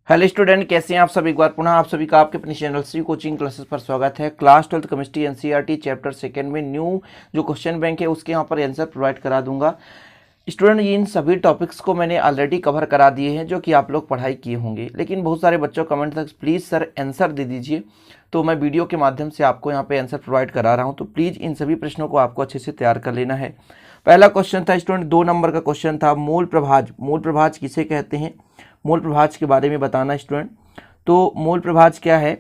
Hello student, कैसे हैं आप सभी। एक बार पुनः आप सभी का आपके अपनी चैनल श्री कोचिंग क्लासेस पर स्वागत है। Class 12th chemistry NCERT chapter second में न्यू जो क्वेश्चन बैंक है उसके यहाँ पर आंसर प्रोवाइड करा दूंगा। स्टूडेंट, इन सभी टॉपिक्स को मैंने ऑलरेडी कवर करा दिए हैं जो कि आप लोग पढ़ाई किए होंगे, लेकिन बहुत सारे बच्चों कमेंट तक प्लीज़ सर आंसर दे दीजिए, तो मैं वीडियो के माध्यम से आपको यहाँ पे आंसर प्रोवाइड करा रहा हूँ। तो प्लीज़ इन सभी प्रश्नों को आपको अच्छे से तैयार कर लेना है। पहला क्वेश्चन था स्टूडेंट 2 नंबर का क्वेश्चन था, मूल प्रभाज। मूल प्रभाज किसे कहते हैं, मूल प्रभाज के बारे में बताना स्टूडेंट। तो मूल प्रभाज क्या है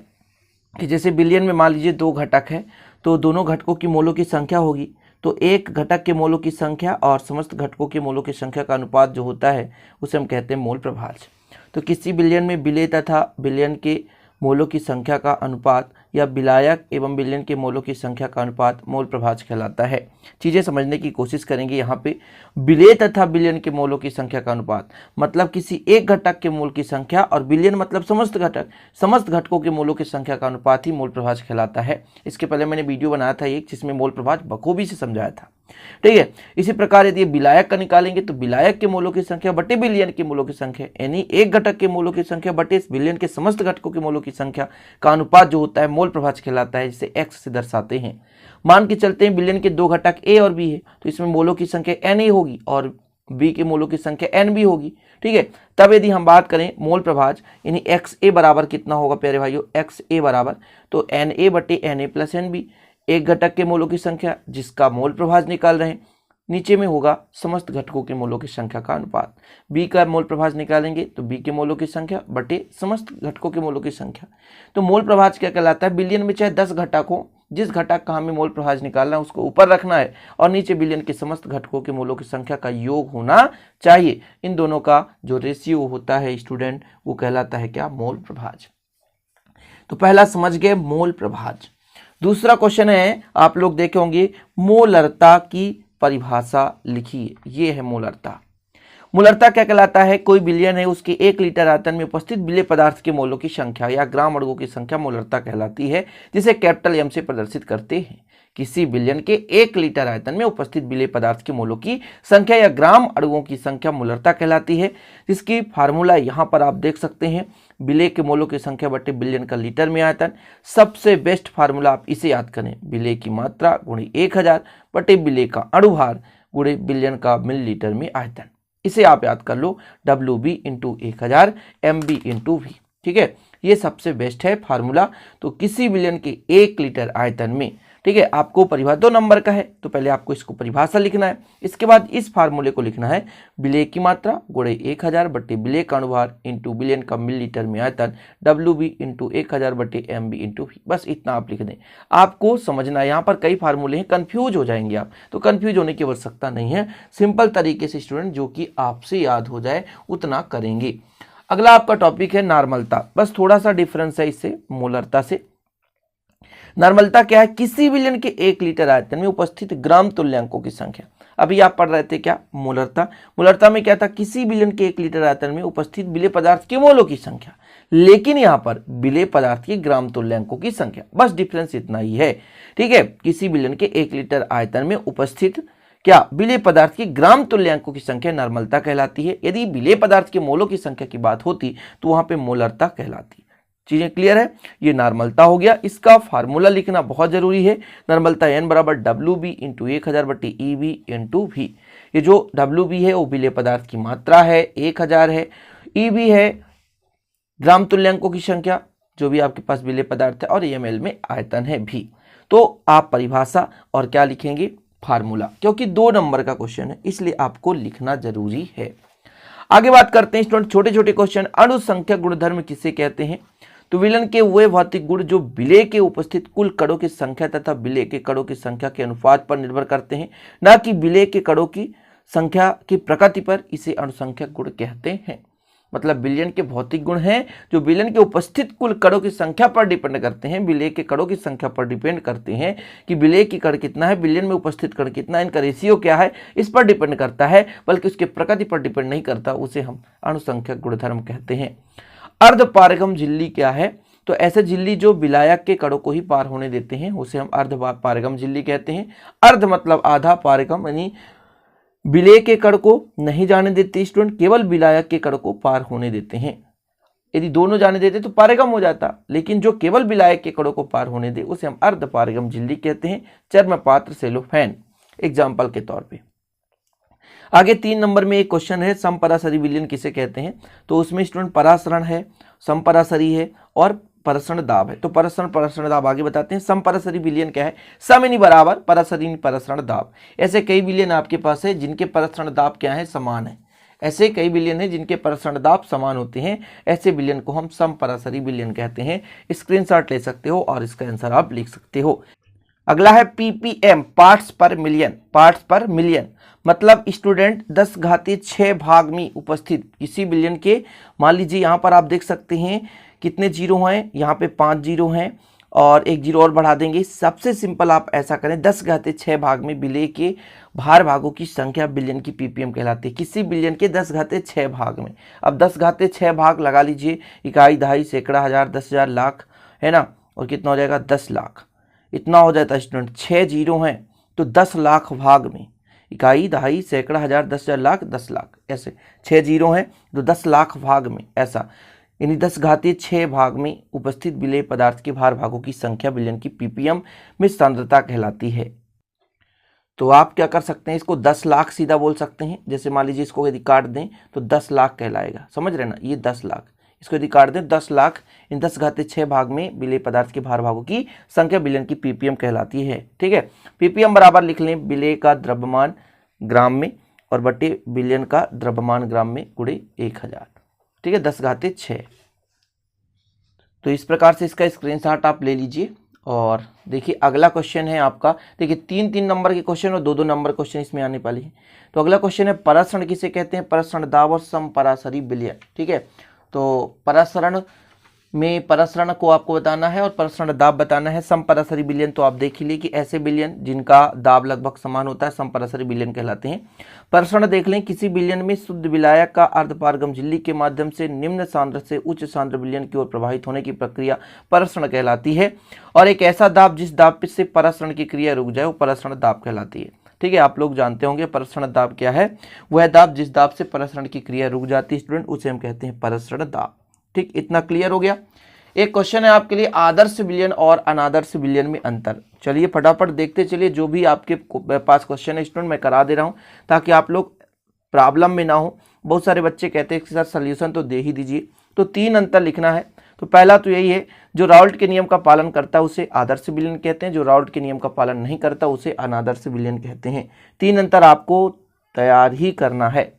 कि जैसे बिलियन में मान लीजिए 2 घटक है, तो दोनों घटकों की मोलों की संख्या होगी, तो एक घटक के मोलों की संख्या और समस्त घटकों के मोलों की संख्या का अनुपात जो होता है उसे हम कहते हैं मूल प्रभाज। तो किसी बिलियन में विलेय तथा बिलियन के मोलों की संख्या का अनुपात या विलायक एवं बिलियन के मोलों की संख्या का अनुपात मूल प्रभाज कहलाता है। चीज़ें समझने की कोशिश करेंगे। यहाँ पे विलेय तथा बिलियन के मोलों की संख्या का अनुपात मतलब किसी एक घटक के मोल की संख्या, और बिलियन मतलब समस्त घटकों के मोलों की संख्या का अनुपात ही मूल प्रभाज कहलाता है। इसके पहले मैंने वीडियो बनाया था एक, जिसमें मूल प्रभाज बखूबी से समझाया था, ठीक है। इसी प्रकार यदि विलायक का निकालेंगे तो विलायक के मोलों की संख्या बटे बिलियन के मोलों की संख्या, यानी एक घटक के मोलों की संख्या बटे बिलियन के समस्त घटकों के मोलों की संख्या का अनुपात जो होता है मूल प्रभाज कहलाता है, जिसे x से दर्शाते हैं। मान के चलते हैं बिलियन के 2 घटक a और b है, तो इसमें मोलों की संख्या na होगी और b के मोलों की संख्या nb होगी, ठीक है। तब यदि हम बात करें मूल प्रभाज, यानी xa बराबर कितना होगा प्यारे भाइयों, xa बराबर तो na बटे na प्लस nb, एक घटक के मोलों की संख्या जिसका मोल प्रभाज निकाल रहे हैं, नीचे में होगा समस्त घटकों के मोलों की संख्या का अनुपात। बी का मोल प्रभाज निकालेंगे तो बी के मोलों की संख्या बटे समस्त घटकों के मोलों की संख्या। तो मोल प्रभाज क्या कहलाता है, बिलियन में चाहे 10 घटक हो, जिस घटक का हमें मोल प्रभाज निकालना है उसको ऊपर रखना है और नीचे बिलियन के समस्त घटकों के मोलों की संख्या का योग होना चाहिए। इन दोनों का जो रेशियो होता है स्टूडेंट वो कहलाता है क्या, मोल प्रभाज। तो पहला समझ गए मोल प्रभाज। दूसरा क्वेश्चन है, आप लोग देखे होंगे, मोलरता की परिभाषा लिखिए। ये है मोलरता। मोलरता क्या कहलाता है, कोई बिलियन है उसके 1 लीटर आयतन में उपस्थित विलेय पदार्थ के मोलों की संख्या या ग्राम अणुओं की संख्या मोलरता कहलाती है, जिसे कैपिटल एम से प्रदर्शित करते हैं। किसी बिलियन के 1 लीटर आयतन में उपस्थित विलेय पदार्थ के मोलों की संख्या या ग्राम अणुओं की संख्या मोलरता कहलाती है, जिसकी फार्मूला यहाँ पर आप देख सकते हैं, विलेय के मोलों की संख्या बटे बिलियन का लीटर में आयतन। सबसे बेस्ट फार्मूला आप इसे याद करें, विलेय की मात्रा गुणे 1000 बटे विलेय का अणुभार गुणे बिलियन का मिलीलीटर में आयतन। इसे आप याद कर लो, WB into 1000 MB into V, ठीक है। ये सबसे बेस्ट है फार्मूला। तो किसी बिलियन के 1 लीटर आयतन में, ठीक है, आपको परिभाषा 2 नंबर का है तो पहले आपको इसको परिभाषा लिखना है, इसके बाद इस फार्मूले को लिखना है, विलेय की मात्रा गुणे 1000 बटे विलेय का अणुभार इंटू बिलियन का मिलीलीटर में आयतन, WB इंटू 1000 बटे MB इंटू V। बस इतना आप लिख दें। आपको समझना है, यहाँ पर कई फार्मूले हैं, कंफ्यूज हो जाएंगे आप, तो कंफ्यूज होने की आवश्यकता नहीं है। सिंपल तरीके से स्टूडेंट जो कि आपसे याद हो जाए उतना करेंगे। अगला आपका टॉपिक है नॉर्मलता। बस थोड़ा सा डिफरेंस है इससे मोलरता से। नॉर्मलता क्या है, किसी बिलियन के 1 लीटर आयतन में उपस्थित ग्राम तुल्यांकों की संख्या। अभी आप पढ़ रहे थे क्या, मोलरता। मोलरता में क्या था, किसी बिलियन के 1 लीटर आयतन में उपस्थित विलेय पदार्थ के मोलों की संख्या, लेकिन यहाँ पर विलेय पदार्थ के ग्राम तुल्यांकों की संख्या। बस डिफरेंस इतना ही है, ठीक है। किसी बिलियन के 1 लीटर आयतन में उपस्थित क्या, विलेय पदार्थ के ग्राम तुल्यांकों की संख्या नॉर्मलता कहलाती है। यदि विलेय पदार्थ के मोलों की संख्या की बात होती तो वहां पे मोलरता कहलाती। चीजें क्लियर है, ये नॉर्मलता हो गया। इसका फार्मूला लिखना बहुत जरूरी है। नॉर्मलता N बराबर WB इंटू 1000 बटे EB इंटू V। ये जो WB है वो विलेय पदार्थ की मात्रा है, 1000 है। EB है ग्राम तुल्यांकों की संख्या, जो भी आपके पास विलेय पदार्थ है, और ml में आयतन है V। तो आप परिभाषा और क्या लिखेंगे, फार्मूला, क्योंकि 2 नंबर का क्वेश्चन है इसलिए आपको लिखना जरूरी है। आगे बात करते हैं स्टूडेंट छोटे छोटे क्वेश्चन। अणुसंख्या गुणधर्म किसे कहते हैं, तो विलयन के वे भौतिक गुण जो विलेय के उपस्थित कुल कणों की संख्या तथा विलेय के कणों की संख्या के अनुपात पर निर्भर करते हैं, न कि विलेय के कणों की संख्या की प्रकृति पर। इसे अणुसंख्या गुण कहते हैं। मतलब विलयन के भौतिक गुण हैं जो विलयन के उपस्थित कुल कणों की संख्या पर डिपेंड करते हैं, विलेय के कणों की संख्या पर डिपेंड करते हैं कि विलेय की कण कितना है, विलयन में उपस्थित कण कितना है, इनका रेशियो क्या है, इस पर डिपेंड करता है, बल्कि उसके प्रकृति पर डिपेंड नहीं करता। उसे हम अणुसंख्या गुणधर्म कहते हैं। अर्धपारगम झिल्ली क्या है, तो ऐसे झिल्ली जो विलायक के कणों को ही पार होने देते हैं उसे हम अर्धपारगम झिल्ली कहते हैं। अर्ध मतलब आधा, पारगम यानी विलेय के कण को नहीं जाने देते स्टूडेंट, केवल विलायक के कण को पार होने देते हैं। यदि दोनों जाने देते तो पारगम हो जाता, लेकिन जो केवल विलायक के कणों को पार होने दे उसे हम अर्धपारगम झिल्ली कहते हैं, चर्म पात्र सेलोफेन एग्जाम्पल के तौर पे। आगे 3 नंबर में एक क्वेश्चन है, समपराशरी विलयन किसे कहते हैं? तो उसमें स्टूडेंट परासरण है, समपराशरी है और परसरण दाब है। तो परसरण परसरण दाब आगे बताते हैं। समपराशरी विलयन क्या है? सम यानी बराबर, पराशरी यानी परसरण दाब। ऐसे कई विलयन आपके पास है जिनके परसरण दाब क्या है? समान है। ऐसे कई विलयन है जिनके परसरण दाब समान होते हैं, ऐसे विलयन को हम समपराशरी विलयन कहते हैं। स्क्रीनशॉट ले सकते हो और इसका आंसर आप लिख सकते हो। अगला है पीपीएम, पार्ट्स पर मिलियन। पार्ट्स पर मिलियन मतलब स्टूडेंट 10⁶ भाग में उपस्थित किसी बिलियन के, मान लीजिए यहाँ पर आप देख सकते हैं कितने जीरो हैं, यहाँ पे 5 जीरो हैं और एक जीरो और बढ़ा देंगे। सबसे सिंपल आप ऐसा करें, 10⁶ भाग में विलय के भार भागों की संख्या बिलियन की पीपीएम कहलाती है। किसी बिलियन के 10⁶ भाग में, अब 10⁶ भाग लगा लीजिए, इकाई, दहाई, सैकड़ा, हजार, 10,000, लाख, है ना, और कितना हो जाएगा? 10 लाख। इतना हो जाता है स्टूडेंट। 6 जीरो हैं तो 10 लाख भाग में, इकाई, दहाई, सैकड़ा, हजार, 10,000, लाख, 10 लाख, ऐसे 6 जीरो हैं तो 10 लाख भाग में, ऐसा यानी 10⁶ भाग में उपस्थित विलेय पदार्थ के भार भागों की संख्या बिलियन की पीपीएम में सांद्रता कहलाती है। तो आप क्या कर सकते हैं, इसको 10 लाख सीधा बोल सकते हैं। जैसे मान लीजिए इसको यदि काट दें तो 10 लाख कहलाएगा, समझ रहे ना, ये 10 लाख, इसको यदि काट दें 10 लाख, इन 10⁶ भाग में विलेय पदार्थ के भार भागों की संख्या बिलियन की पीपीएम कहलाती है। ठीक है, पीपीएम बराबर लिख लें विलेय का द्रव्यमान ग्राम में और बटे बिलियन का द्रव्यमान ग्राम में गुणे 1000। ठीक है, 10⁶। तो इस प्रकार से इसका स्क्रीनशॉट आप ले लीजिए। और देखिए अगला क्वेश्चन है आपका, देखिए 3-3 नंबर के क्वेश्चन और 2-2 नंबर क्वेश्चन इसमें आने वाले हैं। तो अगला क्वेश्चन है, परासरण किसे कहते हैं? परासरण दाब और समपराशरी विलयन। ठीक है, तो परासरण में परासरण को आपको बताना है और परसरण दाब बताना है। समपराशरी विलयन तो आप देख ही लिए कि ऐसे विलयन जिनका दाब लगभग समान होता है समपराशरी विलयन कहलाते हैं। परसरण देख लें, किसी विलयन में शुद्ध विलायक का अर्धपारगम झिल्ली के माध्यम से निम्न सांद्र से उच्च सांद्र विलयन की ओर प्रवाहित होने की प्रक्रिया परसरण कहलाती है। और एक ऐसा दाब जिस दाब से परसरण की क्रिया रुक जाए वो परसरण दाब कहलाती है। ठीक है, आप लोग जानते होंगे परसरण दाब क्या है? वह दाब जिस दाब से परसरण की क्रिया रुक जाती है स्टूडेंट, उसे हम कहते हैं परसरण दाब। ठीक, इतना क्लियर हो गया। एक क्वेश्चन है आपके लिए, आदर्श विलयन और अनादर्श विलयन में अंतर। चलिए फटाफट देखते चलिए, जो भी आपके पास क्वेश्चन है स्टूडेंट मैं करा दे रहा हूं ताकि आप लोग प्रॉब्लम में ना हो। बहुत सारे बच्चे कहते हैं कि सर सॉल्यूशन तो दे ही दीजिए। तो 3 अंतर लिखना है। तो पहला तो यही है, जो राउल्ट के नियम का पालन करता है उसे आदर्श विलयन कहते हैं, जो राउल्ट के नियम का पालन नहीं करता उसे अनादर्श विलयन कहते हैं। 3 अंतर आपको तैयार ही करना है।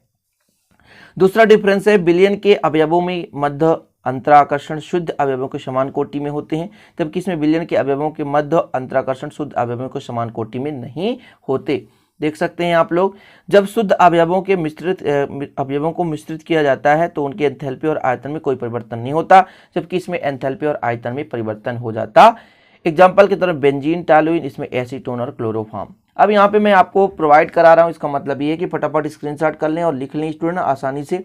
दूसरा डिफरेंस है, विलयन के अवयवों में मध्य अंतराकर्षण शुद्ध अवयवों के समान कोटि में होते हैं, जबकि इसमें विलयन के अवयवों के मध्य अंतराकर्षण शुद्ध अवयवों के समान कोटि में नहीं होते। देख सकते हैं आप लोग, जब शुद्ध अवयवों के अवयवों को मिश्रित किया जाता है तो उनके एंथैल्पी और आयतन में कोई परिवर्तन नहीं होता, जबकि इसमें एंथैल्पी और आयतन में परिवर्तन हो जाता। एग्जाम्पल की तरफ बेंजीन, टॉलुइन, इसमें एसीटोन और क्लोरोफॉर्म। अब यहाँ पे मैं आपको प्रोवाइड करा रहा हूँ, इसका मतलब ये है कि फटाफट स्क्रीनशॉट कर लें और लिख लें स्टूडेंट आसानी से।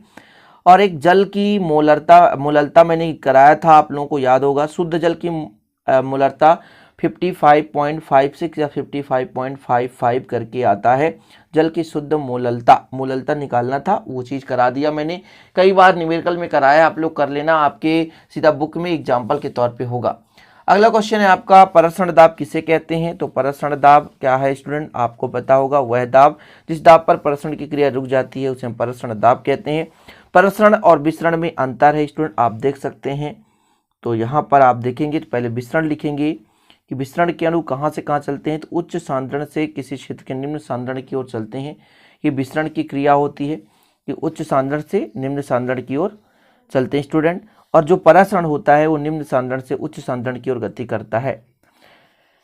और एक जल की मोलरता मैंने कराया था, आप लोगों को याद होगा। शुद्ध जल की मोलरता 55.56 या 55.55 करके आता है। जल की शुद्ध मोलरता निकालना था, वो चीज़ करा दिया मैंने। कई बार न्यूमेरिकल में कराया, आप लोग कर लेना, आपके सीधा बुक में एग्जाम्पल के तौर पे होगा। अगला क्वेश्चन है आपका, परसरण दाब किसे कहते हैं? तो परसरण दाब क्या है स्टूडेंट, आपको पता होगा, वह दाब जिस दाब पर परसरण की क्रिया रुक जाती है उसे हम परसरण दाब कहते हैं। परसरण और विसरण में अंतर है स्टूडेंट, आप देख सकते हैं। तो यहाँ पर आप देखेंगे तो पहले विसरण लिखेंगे कि विसरण के अणु कहाँ से कहाँ चलते हैं, तो उच्च सांद्रण से किसी क्षेत्र के निम्न सांद्रण की ओर चलते हैं। ये विसरण की क्रिया होती है कि उच्च सांद्रण से निम्न सांद्रण की ओर चलते हैं स्टूडेंट। और जो परासरण होता है वो निम्न सांद्रण से उच्च सांद्रण की ओर गति करता है।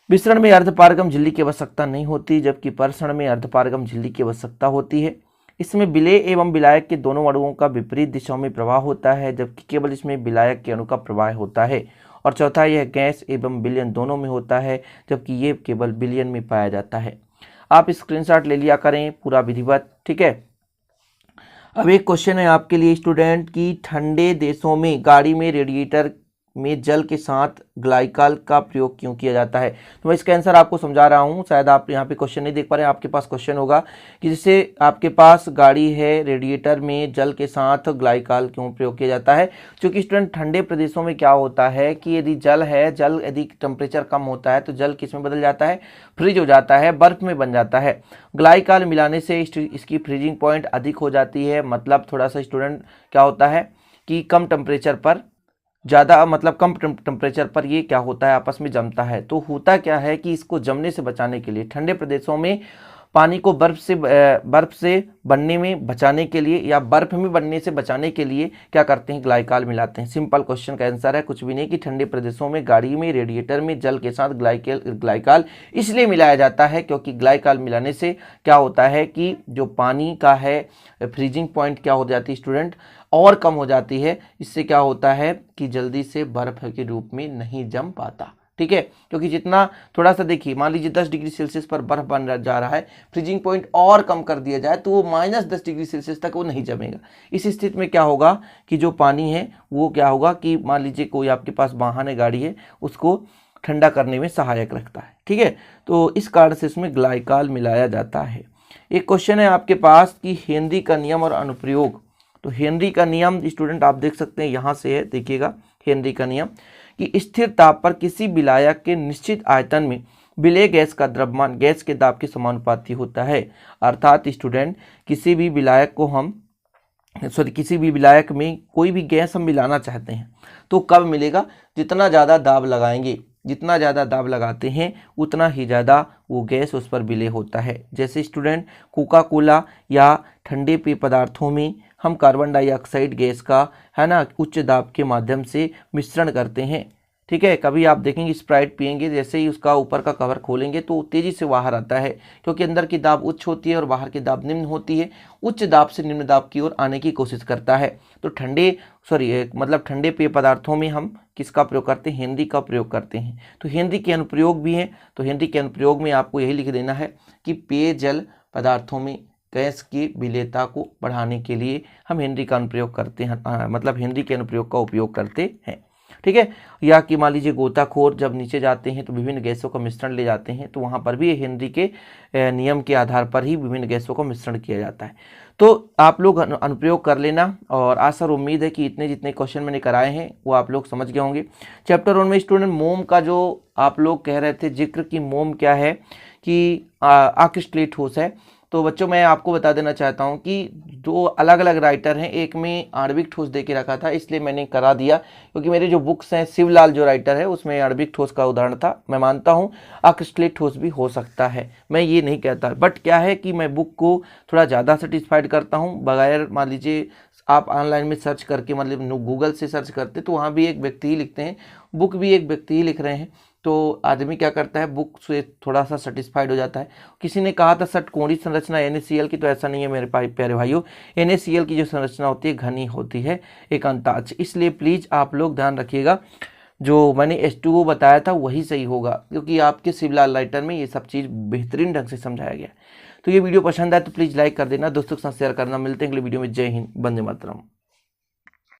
विसरण में अर्धपारगम झिल्ली की आवश्यकता नहीं होती, जबकि परसरण में अर्धपारगम झिल्ली की आवश्यकता होती है। इसमें विलेय एवं विलायक के दोनों अणुओं का विपरीत दिशाओं में प्रवाह होता है, जबकि केवल इसमें विलायक के अणु का प्रवाह होता है। और चौथा, यह गैस एवं विलयन दोनों में होता है, जबकि ये केवल विलयन में पाया जाता है। आप स्क्रीनशॉट ले लिया करें पूरा विधिवत। ठीक है, अब एक क्वेश्चन है आपके लिए स्टूडेंट की, ठंडे देशों में गाड़ी में रेडिएटर में जल के साथ ग्लाइकॉल का प्रयोग क्यों किया जाता है। तो मैं इसका आंसर आपको समझा रहा हूँ, शायद आप यहाँ पे क्वेश्चन नहीं देख पा रहे हैं। आपके पास क्वेश्चन होगा कि जैसे आपके पास गाड़ी है, रेडिएटर में जल के साथ ग्लाइकॉल क्यों प्रयोग किया जाता है। क्योंकि स्टूडेंट ठंडे प्रदेशों में क्या होता है कि यदि जल है, जल यदि टेम्परेचर कम होता है तो जल किस में बदल जाता है, फ्रीज हो जाता है, बर्फ में बन जाता है। ग्लाइकॉल मिलाने से इसकी फ्रीजिंग पॉइंट अधिक हो जाती है, मतलब थोड़ा सा स्टूडेंट क्या होता है कि कम टेम्परेचर पर ज़्यादा, मतलब कम टेम्परेचर पर ये क्या होता है, आपस में जमता है। तो होता क्या है कि इसको जमने से बचाने के लिए ठंडे प्रदेशों में पानी को बर्फ से बनने में बचाने के लिए या बर्फ में बनने से बचाने के लिए क्या करते हैं, ग्लाइकॉल मिलाते हैं। सिंपल क्वेश्चन का आंसर है कुछ भी नहीं कि ठंडे प्रदेशों में गाड़ी में रेडिएटर में जल के साथ ग्लाइकॉल इसलिए मिलाया जाता है क्योंकि ग्लाइकॉल मिलाने से क्या होता है कि जो पानी का है फ्रीजिंग पॉइंट क्या हो जाती है स्टूडेंट, और कम हो जाती है। इससे क्या होता है कि जल्दी से बर्फ के रूप में नहीं जम पाता। ठीक है, क्योंकि जितना थोड़ा सा देखिए, मान लीजिए 10 डिग्री सेल्सियस पर बर्फ बन जा रहा है, फ्रीजिंग पॉइंट और कम कर दिया जाए तो वो -10 डिग्री सेल्सियस तक वो नहीं जमेगा। इस स्थिति में क्या होगा कि जो पानी है वो क्या होगा कि मान लीजिए कोई आपके पास वाहन है, गाड़ी है, उसको ठंडा करने में सहायक रखता है। ठीक है, तो इस कारण से इसमें ग्लाइकॉल मिलाया जाता है। एक क्वेश्चन है आपके पास कि हेनरी का नियम और अनुप्रयोग। तो हेनरी का नियम स्टूडेंट आप देख सकते हैं, यहाँ से है, देखिएगा हेनरी का नियम कि स्थिर ताप पर किसी विलायक के निश्चित आयतन में विलेय गैस का द्रव्यमान गैस के दाब के समानुपाती होता है। अर्थात स्टूडेंट किसी भी विलायक में कोई भी गैस हम मिलाना चाहते हैं तो कब मिलेगा, जितना ज़्यादा दाब लगाएंगे, जितना ज़्यादा दाब लगाते हैं उतना ही ज़्यादा वो गैस उस पर विलेय होता है। जैसे स्टूडेंट कोका कोला या ठंडे पेय पदार्थों में हम कार्बन डाइऑक्साइड गैस का है ना उच्च दाब के माध्यम से मिश्रण करते हैं। ठीक है, कभी आप देखेंगे स्प्राइट पियेंगे, जैसे ही उसका ऊपर का कवर खोलेंगे तो तेज़ी से बाहर आता है क्योंकि अंदर की दाब उच्च होती है और बाहर की दाब निम्न होती है। उच्च दाब से निम्न दाब की ओर आने की कोशिश करता है। तो ठंडे पेय पदार्थों में हम किसका प्रयोग करते हैं, हेनरी का प्रयोग करते हैं। तो हेनरी के अनुप्रयोग भी हैं। तो हेनरी के अनुप्रयोग में आपको यही लिख देना है कि पेयजल पदार्थों में गैस की विलेयता को बढ़ाने के लिए हम हेनरी का अनुप्रयोग करते हैं, मतलब हेनरी के अनुप्रयोग का उपयोग करते हैं। ठीक है, या कि मान लीजिए गोताखोर जब नीचे जाते हैं तो विभिन्न गैसों का मिश्रण ले जाते हैं, तो वहाँ पर भी हेनरी के नियम के आधार पर ही विभिन्न गैसों का मिश्रण किया जाता है। तो आप लोग अनुप्रयोग कर लेना, और आशा और उम्मीद है कि इतने जितने क्वेश्चन मैंने कराए हैं वो आप लोग समझ गए होंगे। चैप्टर 1 में स्टूडेंट मोम का जो आप लोग कह रहे थे जिक्र कि मोम क्या है कि अक्रिस्टलीय ठोस है। तो बच्चों मैं आपको बता देना चाहता हूं कि दो अलग अलग राइटर हैं, एक में आणविक ठोस दे के रखा था इसलिए मैंने करा दिया, क्योंकि मेरे जो बुक्स हैं शिवलाल जो राइटर है उसमें आणविक ठोस का उदाहरण था। मैं मानता हूं अक्रिस्टलीय ठोस भी हो सकता है, मैं ये नहीं कहता, बट क्या है कि मैं बुक को थोड़ा ज़्यादा सेटिस्फाइड करता हूँ। बगैर मान लीजिए आप ऑनलाइन में सर्च करके, मतलब गूगल से सर्च करते तो वहाँ भी एक व्यक्ति ही लिखते हैं, बुक भी एक व्यक्ति ही लिख रहे हैं, तो आदमी क्या करता है बुक से थोड़ा सा सेटिस्फाइड हो जाता है। किसी ने कहा था षटकोणीय संरचना NaCl की, तो ऐसा नहीं है मेरे प्यारे भाइयों। NaCl की जो संरचना होती है घनी होती है, एक अंताक्ष। इसलिए प्लीज़ आप लोग ध्यान रखिएगा, जो मैंने H2O बताया था वही सही होगा, क्योंकि आपके शिवलाल राइटर में ये सब चीज़ बेहतरीन ढंग से समझाया गया। तो ये वीडियो पसंद आए तो प्लीज़ लाइक कर देना, दोस्तों के साथ शेयर करना। मिलते हैं अगले वीडियो में। जय हिंद, वंदे मातरम।